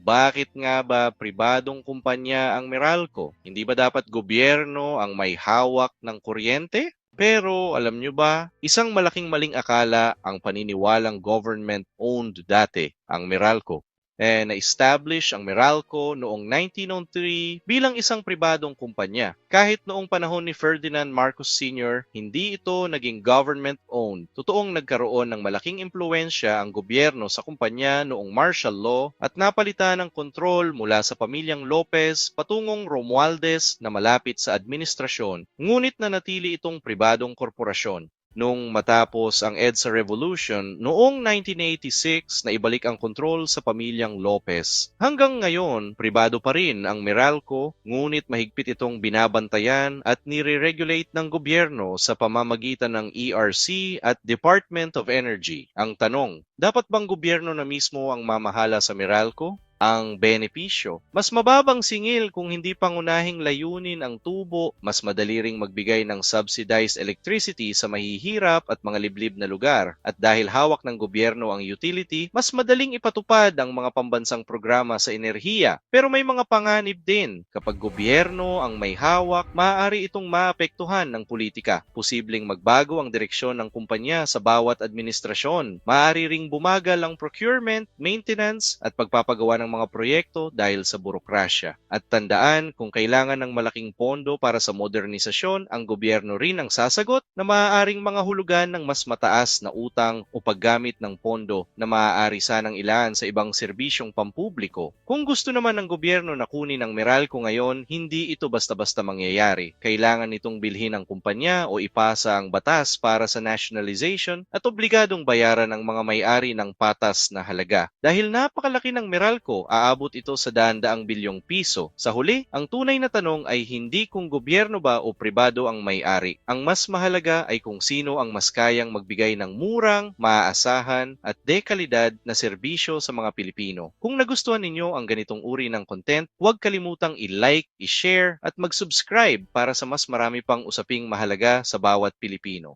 Bakit nga ba pribadong kumpanya ang Meralco? Hindi ba dapat gobyerno ang may hawak ng kuryente? Pero alam nyo ba, isang malaking maling akala ang paniniwalang government-owned dati ang Meralco. Na-establish ang Meralco noong 1903 bilang isang pribadong kumpanya. Kahit noong panahon ni Ferdinand Marcos Sr., hindi ito naging government-owned. Totoong nagkaroon ng malaking impluensya ang gobyerno sa kumpanya noong martial law at napalitan ng kontrol mula sa pamilyang Lopez patungong Romualdez na malapit sa administrasyon, ngunit nanatili itong pribadong korporasyon. Nung matapos ang EDSA Revolution, noong 1986 na ibalik ang kontrol sa pamilyang Lopez. Hanggang ngayon, pribado pa rin ang Meralco, ngunit mahigpit itong binabantayan at nire-regulate ng gobyerno sa pamamagitan ng ERC at Department of Energy. Ang tanong, dapat bang gobyerno na mismo ang mamahala sa Meralco? Ang benepisyo. Mas mababang singil kung hindi pangunahing layunin ang tubo, mas madali ring magbigay ng subsidized electricity sa mahihirap at mga liblib na lugar. At dahil hawak ng gobyerno ang utility, mas madaling ipatupad ang mga pambansang programa sa enerhiya. Pero may mga panganib din. Kapag gobyerno ang may hawak, maaari itong maapektuhan ng politika. Posibleng magbago ang direksyon ng kumpanya sa bawat administrasyon. Maaari ring bumagal ang procurement, maintenance at pagpapagawa ng mga proyekto dahil sa burokrasya. At tandaan, kung kailangan ng malaking pondo para sa modernisasyon, ang gobyerno rin ang sasagot na maaaring mga hulugan ng mas mataas na utang o paggamit ng pondo na maaari sanang ilaan sa ibang serbisyong pampubliko. Kung gusto naman ng gobyerno na kunin ang Meralco ngayon, hindi ito basta-basta mangyayari. Kailangan itong bilhin ng kumpanya o ipasa ang batas para sa nationalization at obligadong bayaran ng mga may-ari ng patas na halaga. Dahil napakalaki ng Meralco, aabot ito sa daan-daang bilyong piso. Sa huli, ang tunay na tanong ay hindi kung gobyerno ba o pribado ang may-ari. Ang mas mahalaga ay kung sino ang mas kayang magbigay ng murang, maaasahan at dekalidad na serbisyo sa mga Pilipino. Kung nagustuhan ninyo ang ganitong uri ng content, huwag kalimutang i-like, i-share at mag-subscribe para sa mas marami pang usaping mahalaga sa bawat Pilipino.